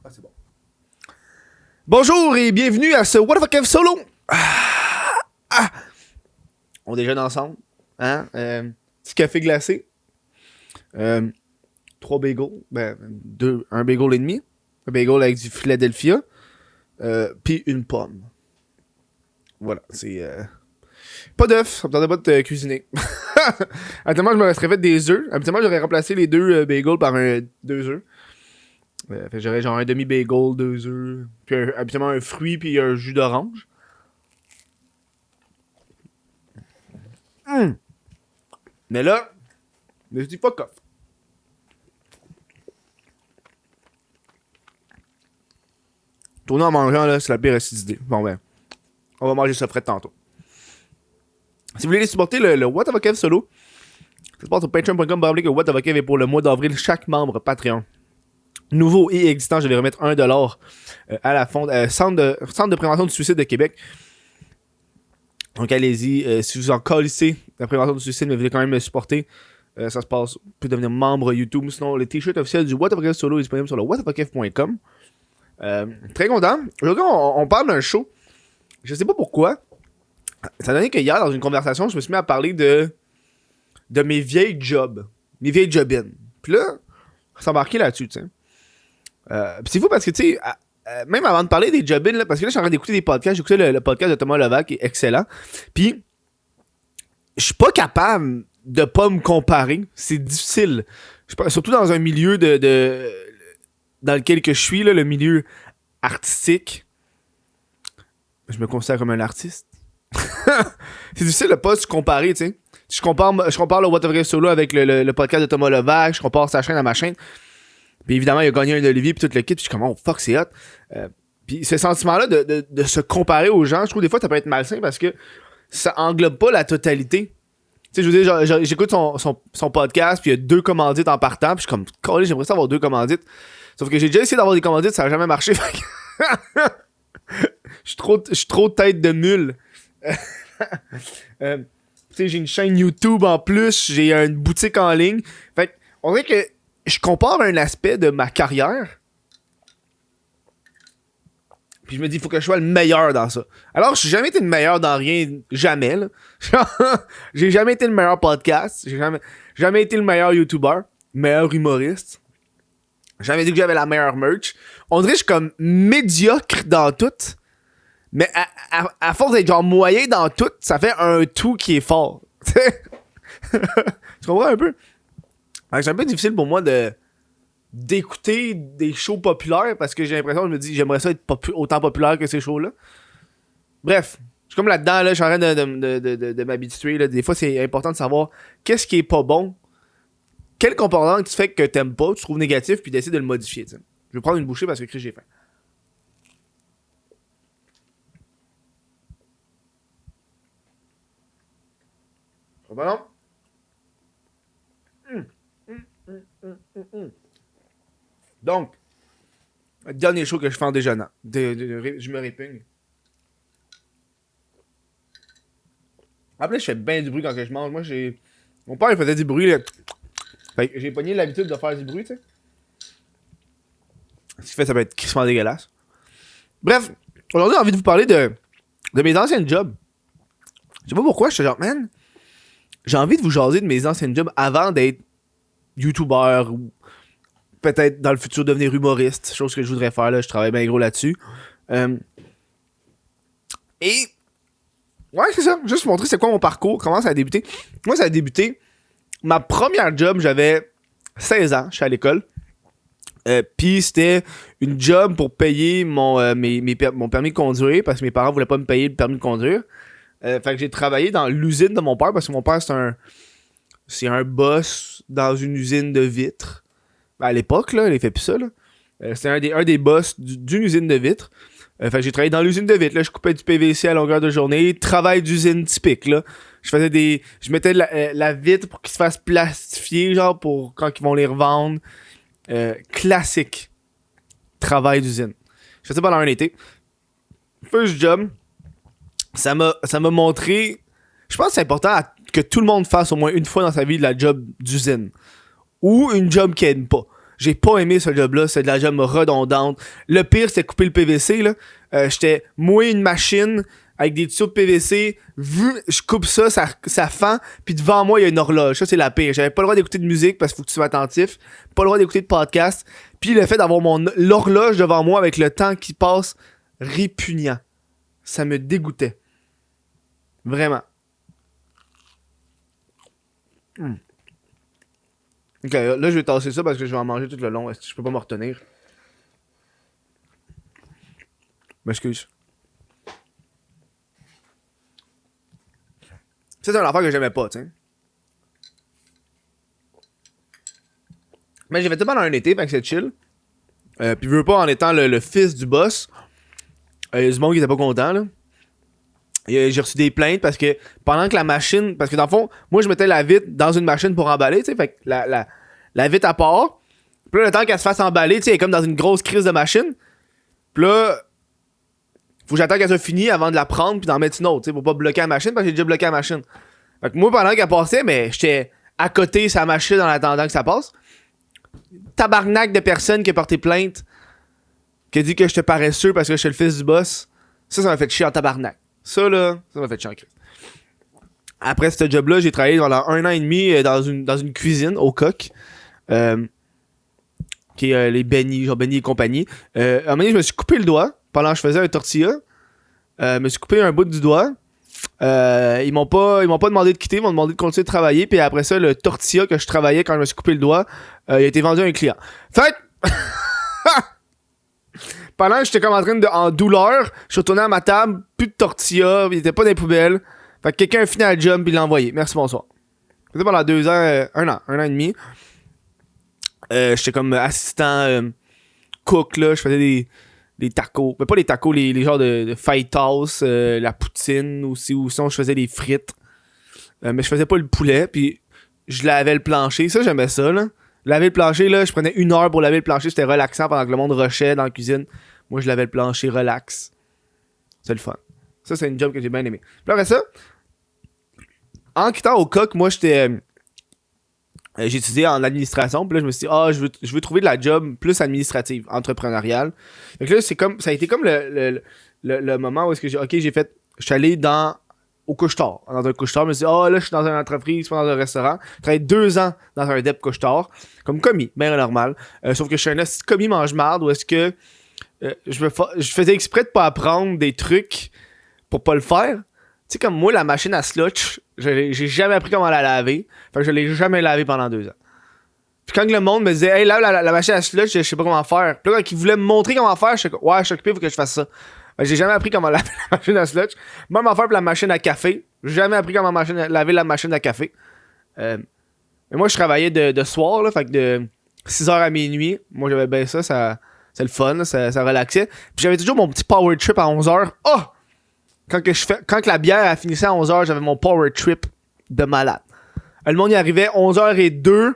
Ah, c'est bon. Bonjour et bienvenue à ce What the fuck solo. On déjeune ensemble. Hein? Petit café glacé. 3 bagels. Un bagel et demi. Un bagel avec du Philadelphia. Puis une pomme. Voilà, c'est... Pas d'œufs, ça me tentait pas de cuisiner. Habituellement, je me serais fait des œufs. Habituellement, j'aurais remplacé les 2 bagels par 2 œufs. Fait que j'aurais genre un demi-bagel, 2 œufs, puis habituellement un fruit, puis un jus d'orange. Mais là, je me dis fuck off. Tourner en mangeant, là, c'est la pire idée. Bon ben, on va manger ça frais tantôt. Si vous voulez supporter le What the Fuck solo, ça se passe sur patreon.com. Que What the Fuck est pour le mois d'avril. Chaque membre Patreon nouveau et existant, je vais remettre $1 à la centre de prévention du suicide de Québec. Donc allez-y, si vous en calissez la prévention du suicide, mais vous voulez quand même me supporter, ça se passe, vous pouvez devenir membre YouTube. Sinon, le t-shirt officiel du What the Fuck solo est disponible sur le whatthefuckf.com. Très content. Aujourd'hui, on parle d'un show. Je sais pas pourquoi. Ça a donné que hier, dans une conversation, je me suis mis à parler de mes vieilles jobs. Mes vieilles job-in. Puis là, ça m'a marqué là-dessus, tu sais. Pis c'est fou parce que, tu sais, même avant de parler des job-in, là, parce que là, je suis en train d'écouter des podcasts. J'écoutais le podcast de Thomas Levac, qui est excellent. Puis, je suis pas capable de pas me comparer. C'est difficile. Surtout dans un milieu dans lequel que je suis, là, le milieu artistique. Je me considère comme un artiste. C'est difficile de pas se comparer, tu sais. Je compare le What the Fuck solo avec le podcast de Thomas Levac, je compare sa chaîne à ma chaîne. Puis évidemment, il a gagné un Olivier puis tout le kit, puis je suis comme oh fuck, c'est hot. Puis ce sentiment-là de se comparer aux gens, je trouve des fois ça peut être malsain parce que ça englobe pas la totalité. Tu sais, je veux dire, j'écoute son podcast, puis il y a 2 commandites en partant, puis je suis comme collé, j'aimerais ça avoir 2 commandites. Sauf que j'ai déjà essayé d'avoir des commandites, ça a jamais marché. Je suis trop tête de mule. Tu sais, j'ai une chaîne YouTube en plus, j'ai une boutique en ligne. Fait que, on dirait que je compare un aspect de ma carrière. Puis je me dis, il faut que je sois le meilleur dans ça. Alors, j'ai jamais été le meilleur dans rien, jamais, là. J'ai jamais été le meilleur podcast, j'ai jamais été le meilleur YouTuber, meilleur humoriste. J'ai jamais dit que j'avais la meilleure merch. On dirait que je suis comme médiocre dans tout. Mais à force d'être genre moyen dans tout, ça fait un tout qui est fort. Tu comprends un peu? C'est un peu difficile pour moi d'écouter des shows populaires parce que j'ai l'impression, je me dis, j'aimerais ça être autant populaire que ces shows-là. Bref, je suis comme là-dedans, là, je suis en train de m'habituer. Là. Des fois, c'est important de savoir qu'est-ce qui est pas bon, quel comportement qui fait que t'aimes pas, tu trouves négatif, puis d'essayer de le modifier. T'sais. Je vais prendre une bouchée parce que j'ai faim. Bon. Donc, le dernier show que je fais en déjeunant. Je me répugne. Après, je fais bien du bruit quand je mange. Moi, mon père, il faisait du bruit. Là. Fait que j'ai pogné l'habitude de faire du bruit, tu sais. Ce qui fait, ça peut être crissement dégueulasse. Bref, aujourd'hui, j'ai envie de vous parler de mes anciennes jobs. Je sais pas pourquoi, je suis genre, man, j'ai envie de vous jaser de mes anciennes jobs avant d'être YouTuber ou peut-être dans le futur devenir humoriste, chose que je voudrais faire là, je travaille bien gros là-dessus. Et ouais, c'est ça, juste montrer c'est quoi mon parcours, comment ça a débuté. Moi, ça a débuté, ma première job, j'avais 16 ans, je suis à l'école. Puis c'était une job pour payer mon permis de conduire parce que mes parents voulaient pas me payer le permis de conduire. Fait que j'ai travaillé dans l'usine de mon père parce que mon père c'est un boss dans une usine de vitres. À l'époque, là, il fait plus ça, là. C'était un des boss d'une usine de vitres. Fait que j'ai travaillé dans l'usine de vitres, là. Je coupais du PVC à longueur de journée. Travail d'usine typique, là. Je mettais la vitre pour qu'il se fasse plastifier, genre, pour quand ils vont les revendre. Classique. Travail d'usine. Je faisais ça pendant un été. First job. Ça m'a montré. Je pense que c'est important que tout le monde fasse au moins une fois dans sa vie de la job d'usine. Ou une job qui aide pas. J'ai pas aimé ce job-là, c'est de la job redondante. Le pire, c'était couper le PVC, là. J'étais mouillé une machine avec des tuyaux de PVC. Je coupe ça, ça fend, puis devant moi, il y a une horloge. Ça, c'est la pire. J'avais pas le droit d'écouter de musique parce qu'il faut que tu sois attentif. Pas le droit d'écouter de podcast. Puis le fait d'avoir l'horloge devant moi avec le temps qui passe, répugnant. Ça me dégoûtait. Vraiment. Ok, là, je vais tasser ça parce que je vais en manger tout le long. Je peux pas me retenir. M'excuse. Ça, c'est une affaire que j'aimais pas, tu sais. Mais j'ai fait ça pendant un été, fait que c'est chill. Pis veux pas, en étant le fils du boss, il y a du monde qui était pas content, là. Et j'ai reçu des plaintes parce que pendant que la machine... Parce que dans le fond, moi, je mettais la vitre dans une machine pour emballer, tu sais. Fait que la vitre à part. Puis là, le temps qu'elle se fasse emballer, tu sais, elle est comme dans une grosse crise de machine. Puis là, faut que j'attende qu'elle soit finie avant de la prendre puis d'en mettre une autre, tu sais, pour pas bloquer la machine parce que j'ai déjà bloqué la machine. Fait que moi, pendant qu'elle passait, mais j'étais à côté de sa machine en attendant que ça passe. Tabarnak de personnes qui a porté plainte, qui a dit que j'étais paresseux parce que je suis le fils du boss. Ça m'a fait chier en tabarnak. Ça m'a fait chier en crise. Après ce job-là, j'ai travaillé pendant 1 an et demi dans une cuisine au Coq. Qui est les Benny, genre Benny et compagnie. À un moment donné, je me suis coupé le doigt pendant que je faisais un tortilla. Je me suis coupé un bout du doigt. Ils m'ont pas demandé de quitter, ils m'ont demandé de continuer de travailler. Puis après ça, le tortilla que je travaillais quand je me suis coupé le doigt, il a été vendu à un client. Fait pendant que j'étais comme en douleur, je suis retourné à ma table, plus de tortilla, il était pas dans les poubelles. Fait que quelqu'un a fini la job puis l'a envoyé. Merci, bonsoir. C'était pendant 2 ans, un an et demi. J'étais comme assistant cook, là. Je faisais des tacos. Mais pas les tacos, les genres de fajitas, la poutine aussi. Ou sinon, je faisais des frites. Mais je faisais pas le poulet. Puis je lavais le plancher. Ça, j'aimais ça, là. Laver le plancher, là, je prenais 1 heure pour laver le plancher. C'était relaxant pendant que le monde rushait dans la cuisine. Moi, je lavais le plancher relax. C'est le fun. Ça, c'est une job que j'ai bien aimé. Puis après ça, en quittant au coq, moi, j'ai étudié en administration, puis là je me suis dit je veux trouver de la job plus administrative, entrepreneuriale. Donc là ça a été comme le moment où est-ce que je suis allé au couche-tard, dans un couche-tard, je me suis dit là je suis dans une entreprise, pas dans un restaurant. J'ai travaillé 2 ans dans un dep couche-tard comme commis, bien normal. Sauf que je suis un commis mange-marde où est-ce que je faisais exprès de pas apprendre des trucs pour pas le faire. Tu sais, comme moi, la machine à slotch, j'ai jamais appris comment la laver. Fait que je l'ai jamais lavée pendant 2 ans. Puis quand le monde me disait, hey, lave la machine à slotch, je sais pas comment faire. Puis là, quand ils voulaient me montrer comment faire, je suis ouais, je suis occupé, faut que je fasse ça. Fait que j'ai jamais appris comment laver la machine à slotch. Même affaire pour la machine à café. J'ai jamais appris comment laver la machine à café. Mais moi, je travaillais de soir, là, fait que de 6h à minuit. Moi, j'avais bien ça, c'est le fun, ça relaxait. Puis j'avais toujours mon petit power trip à 11h. Oh! Quand que la bière a finissait à 11h, j'avais mon power trip de malade. Le monde y arrivait 11h02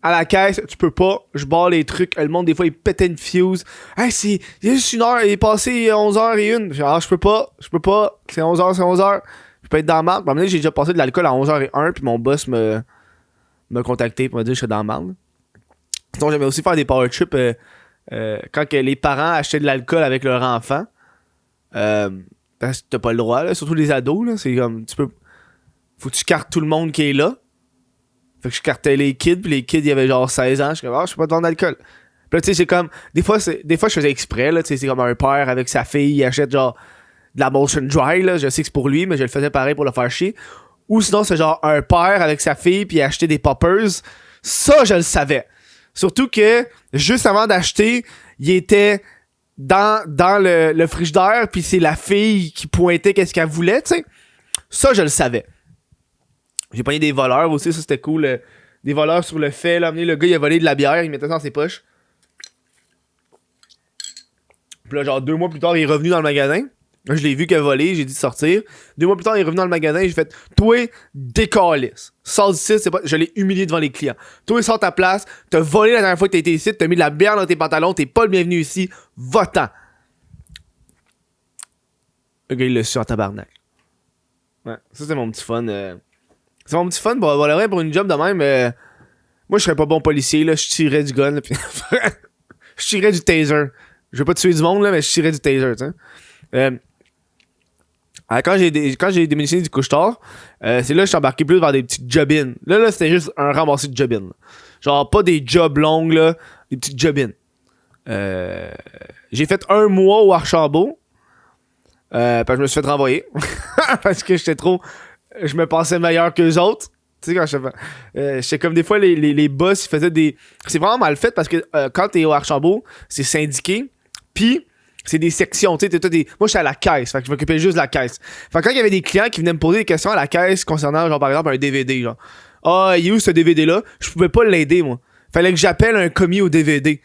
à la caisse, tu peux pas, je barre les trucs. Le monde, des fois, il pétait une fuse. Hey, il y a juste 1 heure, il est passé 11h01. Je peux pas, c'est 11h, c'est 11h. Je peux être dans la merde. À un moment donné, j'ai déjà passé de l'alcool à 11h01, puis mon boss m'a contacté pour me dire que je suis dans la merde. Sinon, j'aimais aussi faire des power trips quand que les parents achetaient de l'alcool avec leur enfant. Parce que t'as pas le droit, là, surtout les ados, là, c'est comme, faut que tu cartes tout le monde qui est là. Fait que je cartais les kids, puis les kids, il y avait genre 16 ans, je suis comme, je peux pas te vendre d'alcool. Puis là, tu sais, c'est comme, des fois, je faisais exprès, là, tu sais, c'est comme un père avec sa fille, il achète genre de la Motion Dry, là, je sais que c'est pour lui, mais je le faisais pareil pour le faire chier. Ou sinon, c'est genre un père avec sa fille, puis il achetait des poppers. Ça, je le savais. Surtout que, juste avant d'acheter, il était dans le frigidaire, puis c'est la fille qui pointait qu'est-ce qu'elle voulait, tu sais. Ça, je le savais. J'ai pogné des voleurs aussi, ça c'était cool. Des voleurs sur le fait, là, le gars il a volé de la bière, il mettait ça dans ses poches. Puis là, genre 2 mois plus tard, il est revenu dans le magasin. Là, je l'ai vu qu'il a volé, j'ai dit de sortir. 2 mois plus tard, il est revenu dans le magasin, j'ai fait toi, décalisse. Sors d'ici, c'est pas. Je l'ai humilié devant les clients. Toi, sors ta place, t'as volé la dernière fois que t'as été ici, t'as mis de la bière dans tes pantalons, t'es pas le bienvenu ici, va-t'en. Le gars, il l'a su en tabarnak. Ouais, ça c'est mon petit fun. C'est mon petit fun pour une job de même. Moi, je serais pas bon policier, là. Je tirerais du gun, là, pis je tirerais du taser. Je veux pas tuer du monde, là, mais je tirerais du taser, tu sais. Quand j'ai démissionné du couche-tard, c'est là que je suis embarqué plus vers des petites job-in. Là, c'était juste un ramassé de job-in. Genre, pas des jobs longues, là, des petites job-in. J'ai fait 1 mois au Archambault. Parce que je me suis fait renvoyer. Parce que je me pensais meilleur qu'eux autres. Tu sais, quand j'étais comme des fois, les boss, ils faisaient des. C'est vraiment mal fait parce que quand t'es au Archambault, c'est syndiqué. Puis, c'est des sections. Tu sais, moi, j'étais à la caisse. Fait que je m'occupais juste de la caisse. Fait que quand il y avait des clients qui venaient me poser des questions à la caisse concernant, genre, par exemple, un DVD, genre. Ah, il est où ce DVD-là? Je pouvais pas l'aider, moi. Fallait que j'appelle un commis au DVD. Tu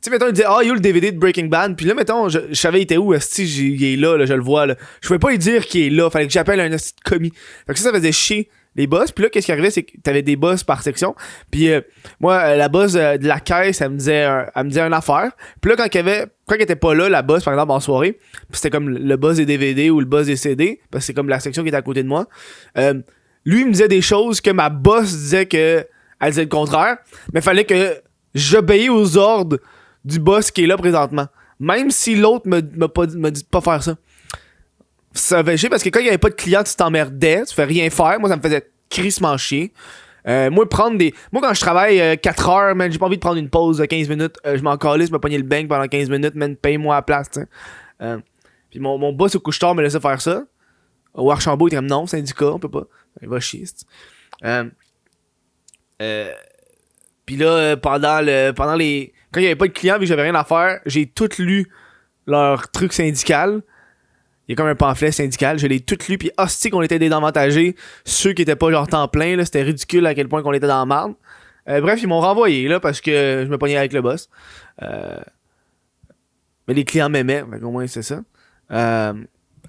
sais, mettons, il disait, il est où le DVD de Breaking Bad? Puis là, mettons, je savais il était où, il est là, je le vois, là. Je pouvais pas lui dire qu'il est là. Fallait que j'appelle un commis. Fait que ça faisait chier les boss. Puis là, qu'est-ce qui arrivait, c'est que t'avais des boss par section. Puis moi, la boss de la caisse, elle me disait une affaire. Puis là, quand elle était pas là, la boss, par exemple, en soirée, puis c'était comme le boss des DVD ou le boss des CD, parce que c'est comme la section qui était à côté de moi, lui, il me disait des choses que ma boss disait que elle disait le contraire, mais fallait que j'obéisse aux ordres du boss qui est là présentement. Même si l'autre me dit de pas faire ça. Ça fait chier parce que quand il y avait pas de client, tu t'emmerdais, tu fais rien faire. Moi, ça me faisait crissement chier. Moi, quand je travaille 4 heures, man, j'ai pas envie de prendre une pause de 15 minutes. Je m'en calisse, me pogner le bang pendant 15 minutes, man, paye-moi à la place, tu sais. Puis mon boss au couche-tard me laissait faire ça. Au Archambault, il était comme non, syndicat, on peut pas. Il va chier, Puis là, pendant les. Quand il y avait pas de clients, vu que j'avais rien à faire, j'ai tout lu leur truc syndical. Il y a comme un pamphlet syndical, je l'ai tout lu, puis hostie qu'on était dédavantagés. Ceux qui étaient pas genre temps plein, là, c'était ridicule à quel point qu'on était dans la merde. Bref, ils m'ont renvoyé, là, parce que je me pognais avec le boss. Mais les clients m'aimaient, au moins c'est ça.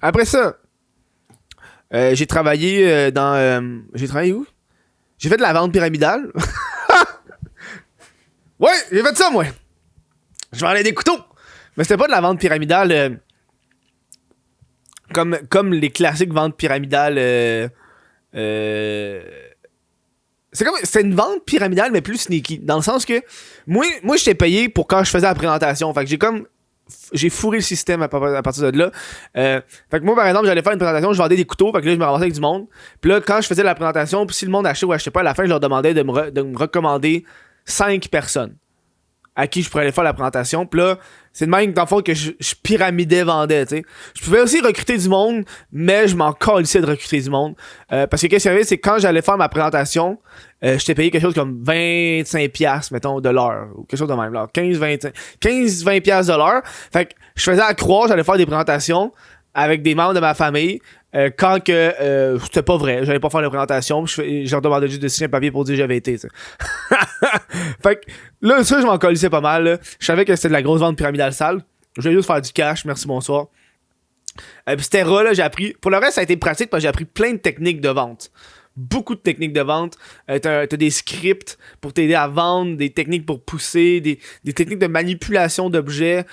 Après ça, j'ai travaillé j'ai travaillé où? J'ai fait de la vente pyramidale. Ouais, j'ai fait ça, moi. Je vendais des couteaux. Mais c'était pas de la vente pyramidale comme les classiques ventes pyramidales. C'est une vente pyramidale, mais plus sneaky. Dans le sens que moi j'étais payé pour quand je faisais la présentation. Fait que j'ai fourré le système à partir de là. Fait que moi, par exemple, j'allais faire une présentation, je vendais des couteaux, fait que là, je me ramassais avec du monde. Puis là, quand je faisais la présentation, puis si le monde achetait ou achetait pas, à la fin, je leur demandais de me recommander 5 personnes à qui je pourrais aller faire la présentation. Puis là, c'est de même dans le fond que je pyramidais, vendais, tu sais. Je pouvais aussi recruter du monde, mais je m'en calissais de recruter du monde. Parce que qu'est-ce qui arrivait, c'est que quand j'allais faire ma présentation, j'étais payé quelque chose comme 25$, mettons, de l'heure. Ou quelque chose de même, là. 15-20$ de l'heure. Fait que je faisais à croire, j'allais faire des présentations avec des membres de ma famille. Quand que c'était pas vrai, j'allais pas faire la présentation, je leur demandais juste de signer un papier pour dire que j'avais été, t'sais. Fait que là, ça, je m'en colissais pas mal, là. Je savais que c'était de la grosse vente pyramidale sale. Je voulais juste faire du cash, merci, bonsoir. Pis c'était rare, là, j'ai appris. Pour le reste, ça a été pratique parce que j'ai appris plein de techniques de vente. Beaucoup de techniques de vente. T'as des scripts pour t'aider à vendre, des techniques pour pousser, des techniques de manipulation d'objets.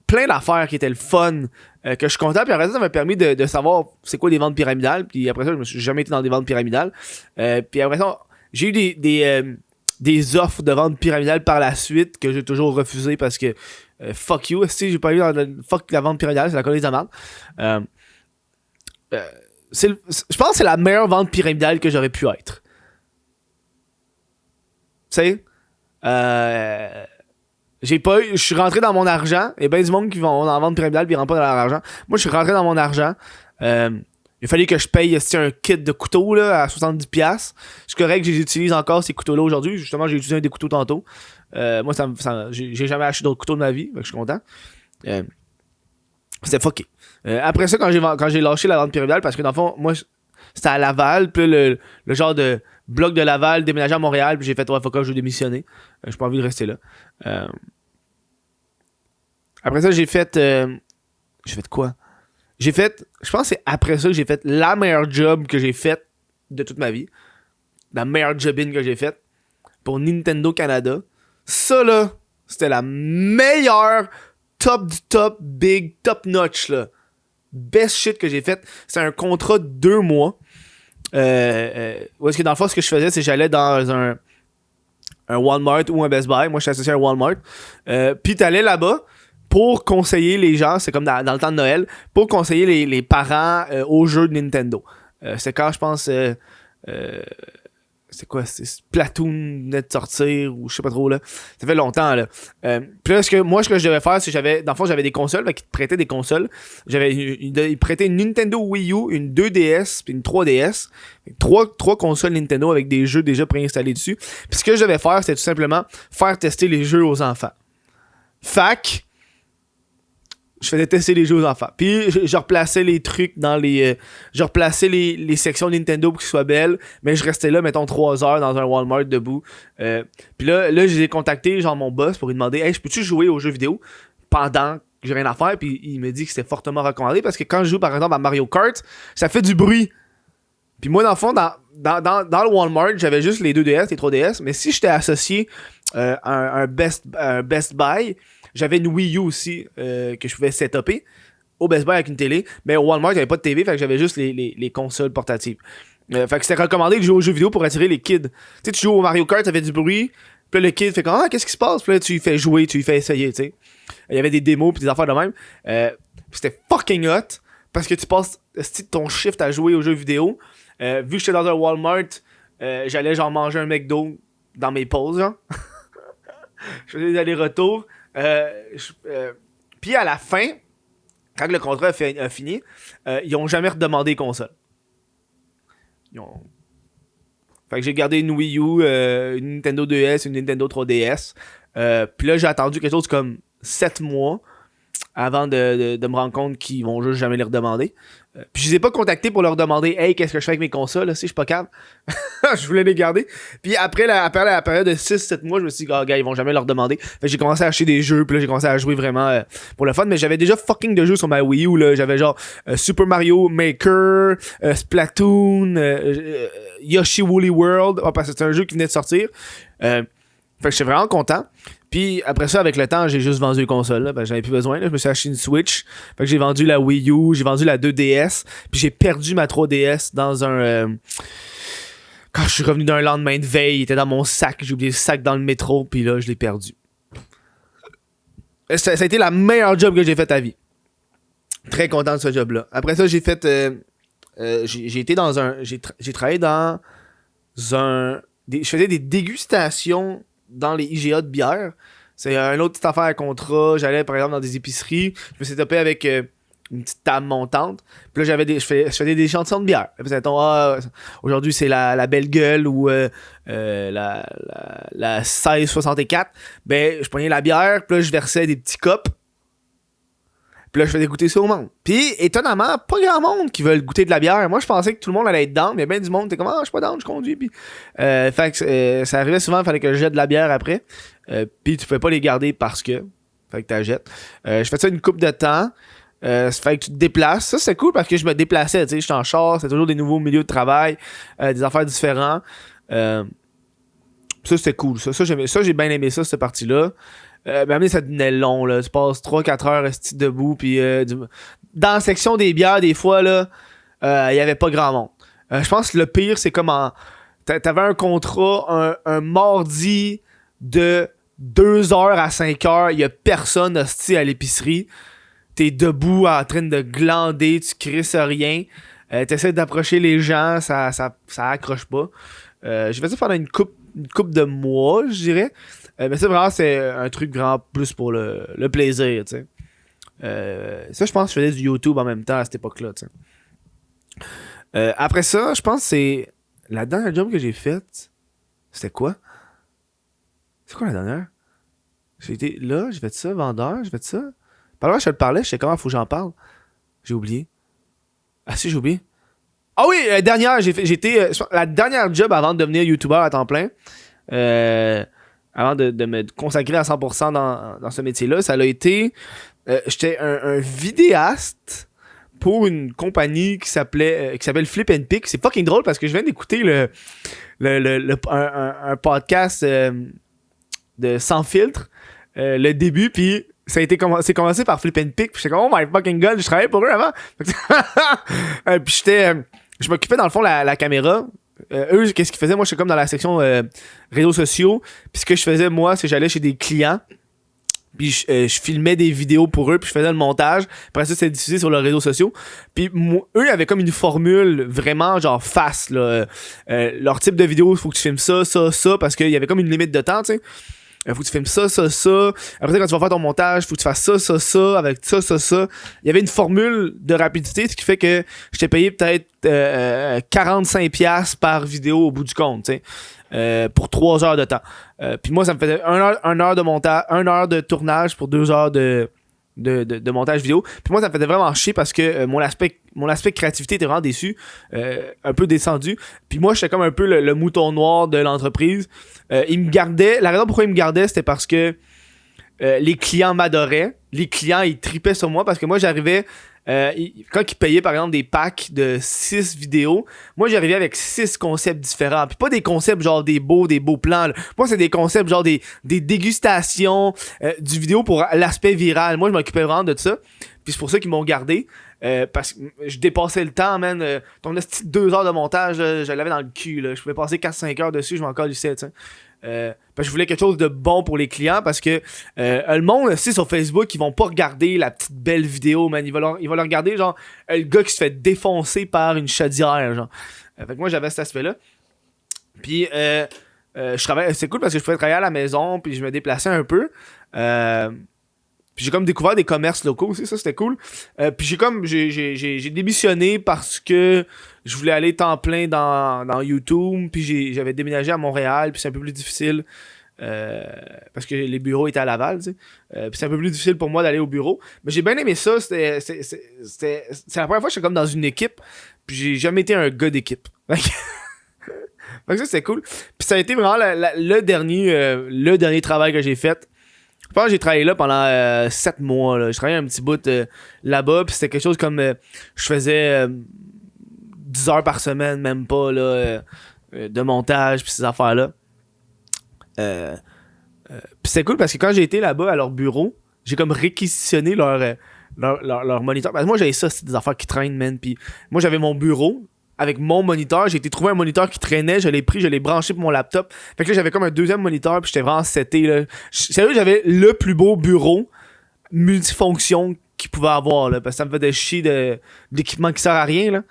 Plein d'affaires qui étaient le fun, que je suis content. Puis après ça m'a permis de savoir c'est quoi des ventes pyramidales. Puis après ça, je me suis jamais été dans des ventes pyramidales. Puis après ça, j'ai eu des offres de ventes pyramidales par la suite que j'ai toujours refusé parce que fuck you, si j'ai pas eu fuck la vente pyramidale, c'est la colise de merde. Je pense que c'est la meilleure vente pyramidale que j'aurais pu être. Tu sais? Je suis rentré dans mon argent. Il y a bien du monde qui vont en vente pyramidale puis ils rentrent pas dans leur argent. Moi, je suis rentré dans mon argent. Il fallait que je paye un kit de couteaux là, à 70$. C'est correct que j'utilise encore ces couteaux-là aujourd'hui. Justement, j'ai utilisé un des couteaux tantôt. Moi, j'ai jamais acheté d'autres couteaux de ma vie. Donc je suis content. C'était fucké. Après ça, quand j'ai lâché la vente pyramidale, parce que dans le fond, moi, c'était à Laval. Puis le genre de bloc de Laval déménagé à Montréal. Puis j'ai fait, ouais, fuck, je vais démissionner. J'ai pas envie de rester là. Après ça, j'ai fait quoi? Je pense que c'est après ça que j'ai fait la meilleure job que j'ai faite de toute ma vie. La meilleure job-in que j'ai faite pour Nintendo Canada. Ça, là, c'était la meilleure top du top, big, top notch, là. Best shit que j'ai faite. C'était un contrat de 2 mois. Où est-ce que dans le fond, ce que je faisais, c'est que j'allais dans un Walmart ou un Best Buy. Moi, je suis associé à un Walmart. Puis t'allais là-bas pour conseiller les gens, c'est comme dans le temps de Noël, pour conseiller les parents aux jeux de Nintendo. C'est quand, je pense... c'est quoi, c'est Splatoon venait de sortir ou je sais pas trop là. Ça fait longtemps là. Puis là, ce que je devais faire, c'est que dans le fond, j'avais des consoles, fait qu'ils te prêtaient des consoles. Ils prêtaient une Nintendo Wii U, une 2DS puis une 3DS. Trois consoles Nintendo avec des jeux déjà préinstallés dessus. Puis ce que je devais faire, c'était tout simplement faire tester les jeux aux enfants. Fac, je faisais tester les jeux aux enfants. Puis je replaçais les trucs dans les... je replaçais les sections Nintendo pour qu'ils soient belles. Mais je restais là, mettons, 3 heures dans un Walmart debout. Puis là, j'ai contacté genre mon boss pour lui demander « Hey, je peux-tu jouer aux jeux vidéo pendant que j'ai rien à faire? » Puis il me dit que c'était fortement recommandé parce que quand je joue, par exemple, à Mario Kart, ça fait du bruit. Puis moi, dans le fond, dans le Walmart, j'avais juste les 2DS, les 3DS. Mais si j'étais associé à un Best Buy... J'avais une Wii U aussi que je pouvais setuper au Best Buy avec une télé. Mais au Walmart, il n'y avait pas de TV, fait que j'avais juste les consoles portatives. Fait que c'était recommandé de jouer aux jeux vidéo pour attirer les kids. Tu sais, tu joues au Mario Kart, ça fait du bruit. Puis là, le kid fait comme « Ah, qu'est-ce qui se passe? » Puis là, tu lui fais jouer, tu lui fais essayer, tu sais. Il y avait des démos puis des affaires de même. C'était fucking hot parce que tu passes ton shift à jouer aux jeux vidéo. Vu que j'étais dans un Walmart, j'allais genre manger un McDo dans mes pauses, genre. Je faisais des allers-retours. Puis à la fin, quand le contrat a fini, ils ont jamais redemandé console. Fait que j'ai gardé une Wii U, une Nintendo 2DS, une Nintendo 3DS. Puis là, j'ai attendu quelque chose comme 7 mois avant de me rendre compte qu'ils vont juste jamais les redemander. Puis je les ai pas contactés pour leur demander « Hey, qu'est-ce que je fais avec mes consoles? Là, si je suis pas capable. » Je voulais les garder. Puis après la période de 6-7 mois, je me suis dit « Gars, ils vont jamais leur demander. » Fait que j'ai commencé à acheter des jeux. Puis là, j'ai commencé à jouer vraiment pour le fun. Mais j'avais déjà fucking de jeux sur ma Wii U. Là. J'avais genre Super Mario Maker, Splatoon, Yoshi Woolly World. Parce que c'est un jeu qui venait de sortir. Fait que j'étais vraiment content. Puis après ça, avec le temps, j'ai juste vendu les consoles. Là, j'en avais plus besoin. Là. Je me suis acheté une Switch. Fait que j'ai vendu la Wii U, j'ai vendu la 2DS. Puis j'ai perdu ma 3DS dans un... Quand je suis revenu d'un lendemain de veille, il était dans mon sac. J'ai oublié le sac dans le métro. Puis là, je l'ai perdu. Ça a été la meilleure job que j'ai faite à vie. Très content de ce job-là. Après ça, j'ai fait... j'ai été dans un... J'ai travaillé dans un... je faisais des dégustations dans les IGA de bière. C'est une autre petite affaire à contrat. J'allais par exemple dans des épiceries. Je me suis tapé avec une petite table montante. Puis là, je faisais des échantillons de bière. Puis aujourd'hui c'est la Belle Gueule ou la 1664. Ben, je prenais la bière. Puis là, je versais des petits cups. Puis là, je faisais goûter ça au monde. Puis, étonnamment, pas grand monde qui veut goûter de la bière. Moi, je pensais que tout le monde allait être down, mais il y a bien du monde. T'es comme, je suis pas down, je conduis. Puis, fait que ça arrivait souvent, il fallait que je jette de la bière après. Puis, tu pouvais pas les garder parce que. Fait que t'as jettes. Je fais ça une couple de temps. Ça fait que tu te déplaces. Ça, c'est cool parce que je me déplaçais. Tu sais, j'étais en char, c'est toujours des nouveaux milieux de travail, des affaires différentes. Ça, c'était cool. Ça, j'ai bien aimé ça, cette partie-là. Mais ça devenait long, là. Tu passes 3-4 heures resté debout. Puis dans la section des bières, des fois, là, il y avait pas grand monde. Je pense que le pire, c'est comme t'avais un contrat un mardi de 2h à 5h. Il y a personne hostie à l'épicerie. T'es debout en train de glander. Tu crisses rien. T'essaies d'approcher les gens. Ça accroche pas. J'ai fait ça pendant une couple de mois, je dirais. Mais ça, vraiment, c'est un truc grand plus pour le plaisir, tu sais. Ça, je pense que je faisais du YouTube en même temps à cette époque-là, tu sais. Après ça, je pense que c'est... La dernière job que j'ai faite, c'était quoi? C'est quoi la dernière? J'ai été là, j'ai fait ça, vendeur, j'ai fait ça. Par là, je te le parlais, je sais comment faut que j'en parle. J'ai oublié. Ah si, j'ai oublié. Ah oui, dernière, j'étais... la dernière job avant de devenir YouTuber à temps plein, avant de me consacrer à 100% dans ce métier-là, ça a été... j'étais un vidéaste pour une compagnie qui s'appelle Flip and Pick. C'est fucking drôle parce que je viens d'écouter un podcast de Sans Filtre, le début, puis c'est commencé par Flip and Pick, puis j'étais comme « Oh my fucking god, je travaillais pour eux avant! » Puis je m'occupais dans le fond la caméra. eux, qu'est-ce qu'ils faisaient? Moi, j'étais comme dans la section réseaux sociaux. Puis ce que je faisais, moi, c'est que j'allais chez des clients. Puis je filmais des vidéos pour eux, puis je faisais le montage. Après ça, c'était diffusé sur leurs réseaux sociaux. Puis eux, ils avaient comme une formule vraiment genre face, là. Leur type de vidéo, il faut que tu filmes ça, ça, ça, parce qu'il y avait comme une limite de temps, tu sais. Faut que tu filmes ça, ça, ça. Après, quand tu vas faire ton montage, faut que tu fasses ça, ça, ça, avec ça, ça, ça. Il y avait une formule de rapidité, ce qui fait que je t'ai payé peut-être 45$ par vidéo au bout du compte, tu sais. Pour 3 heures de temps. Puis moi, ça me faisait 1 heure de montage, 1 heure de tournage pour 2 heures de montage vidéo. Puis moi, ça me faisait vraiment chier parce que mon aspect créativité était vraiment déçu, un peu descendu. Puis moi, j'étais comme un peu le mouton noir de l'entreprise. Il me gardait. La raison pourquoi il me gardait, c'était parce que les clients m'adoraient. Les clients, ils tripaient sur moi parce que moi, j'arrivais. Quand ils payaient par exemple des packs de 6 vidéos, moi j'arrivais avec 6 concepts différents. Puis pas des concepts genre des beaux plans. Là. Moi c'est des concepts genre des dégustations, du vidéo pour l'aspect viral. Moi je m'occupais vraiment de ça. Puis c'est pour ça qu'ils m'ont gardé. Parce que je dépassais le temps, man. Ton esti 2 heures de montage, je l'avais dans le cul. Là. Je pouvais passer 4-5 heures dessus, je m'en calissais, tu sais. Parce que je voulais quelque chose de bon pour les clients parce que le monde, c'est sur Facebook, ils vont pas regarder la petite belle vidéo, man. Ils vont le regarder, genre, le gars qui se fait défoncer par une chaudière, genre. Fait que moi, j'avais cet aspect-là. Puis, je travaillais, c'est cool parce que je pouvais travailler à la maison, puis je me déplaçais un peu. Puis j'ai comme découvert des commerces locaux aussi, ça c'était cool. Puis j'ai démissionné parce que je voulais aller temps plein dans YouTube, puis j'avais déménagé à Montréal, puis c'est un peu plus difficile parce que les bureaux étaient à Laval, tu sais. Puis c'est un peu plus difficile pour moi d'aller au bureau. Mais j'ai bien aimé ça, c'est la première fois que j'étais comme dans une équipe, puis j'ai jamais été un gars d'équipe. Fait que ça c'était cool. Puis ça a été vraiment le dernier travail que j'ai fait. Je pense que j'ai travaillé là pendant 7 mois. Là. J'ai travaillé un petit bout là-bas. Puis c'était quelque chose comme... je faisais 10 heures par semaine, même pas, là, de montage, puis ces affaires-là. Puis c'était cool parce que quand j'ai été là-bas à leur bureau, j'ai comme réquisitionné leur moniteur. Parce que moi, j'avais ça, c'est des affaires qui traînent, man. Puis moi, j'avais mon bureau avec mon moniteur. J'ai été trouver un moniteur qui traînait, je l'ai pris, je l'ai branché pour mon laptop. Fait que là, j'avais comme un deuxième moniteur, puis j'étais vraiment seté, là. Sérieux, j'avais le plus beau bureau multifonction qu'il pouvait avoir, là, parce que ça me faisait chier d'équipement qui sert à rien, là.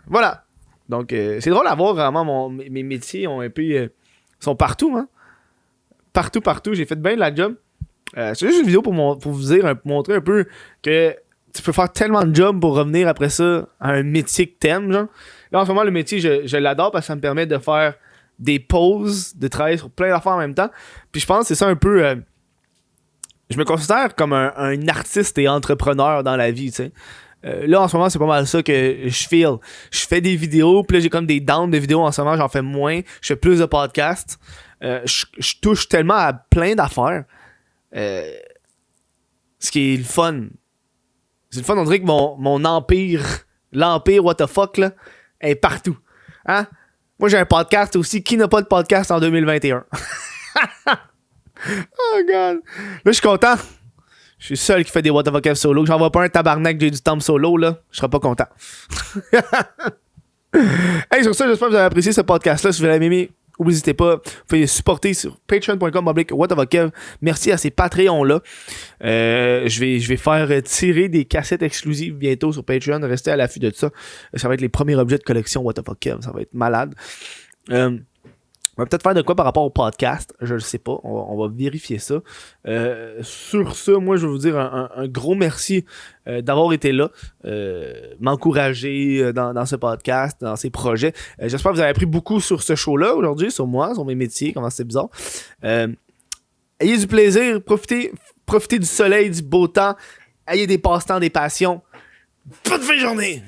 Voilà. Donc, c'est drôle à voir, vraiment, mes métiers ont un peu... sont partout, hein. Partout. J'ai fait bien de la job. C'est juste une vidéo pour vous dire, pour montrer un peu que tu peux faire tellement de jobs pour revenir après ça à un métier que t'aimes, genre. Là, en ce moment, le métier, je l'adore parce que ça me permet de faire des pauses, de travailler sur plein d'affaires en même temps. Puis je pense que c'est ça un peu... je me considère comme un artiste et entrepreneur dans la vie, tu sais. Là, en ce moment, c'est pas mal ça que je feel. Je fais des vidéos, puis là, j'ai comme des downs de vidéos en ce moment, j'en fais moins. Je fais plus de podcasts. Je touche tellement à plein d'affaires. Ce qui est le fun. C'est le fun, on dirait que mon empire, l'empire what the fuck, là, est partout. Hein? Moi, j'ai un podcast aussi. Qui n'a pas de podcast en 2021? Oh, God. Là, je suis content. Je suis le seul qui fait des What the Fuck solo. J'en vois pas un tabarnak que j'ai du temps solo, là. Je serais pas content. Hey, sur ça, j'espère que vous avez apprécié ce podcast-là. Si vous l'avez aimé, n'hésitez pas. Vous pouvez supporter sur patreon.com/whatofkev. Merci à ces Patreons-là. Je vais faire tirer des cassettes exclusives bientôt sur Patreon. Restez à l'affût de ça. Ça va être les premiers objets de collection What the Fuck Kev. Ça va être malade. On va peut-être faire de quoi par rapport au podcast. Je ne sais pas. On va vérifier ça. Sur ça, moi, je vais vous dire un gros merci d'avoir été là. M'encourager dans ce podcast, dans ces projets. J'espère que vous avez appris beaucoup sur ce show-là aujourd'hui, sur moi, sur mes métiers, comment c'est bizarre. Ayez du plaisir. Profitez du soleil, du beau temps. Ayez des passe-temps, des passions. Bonne fin de journée!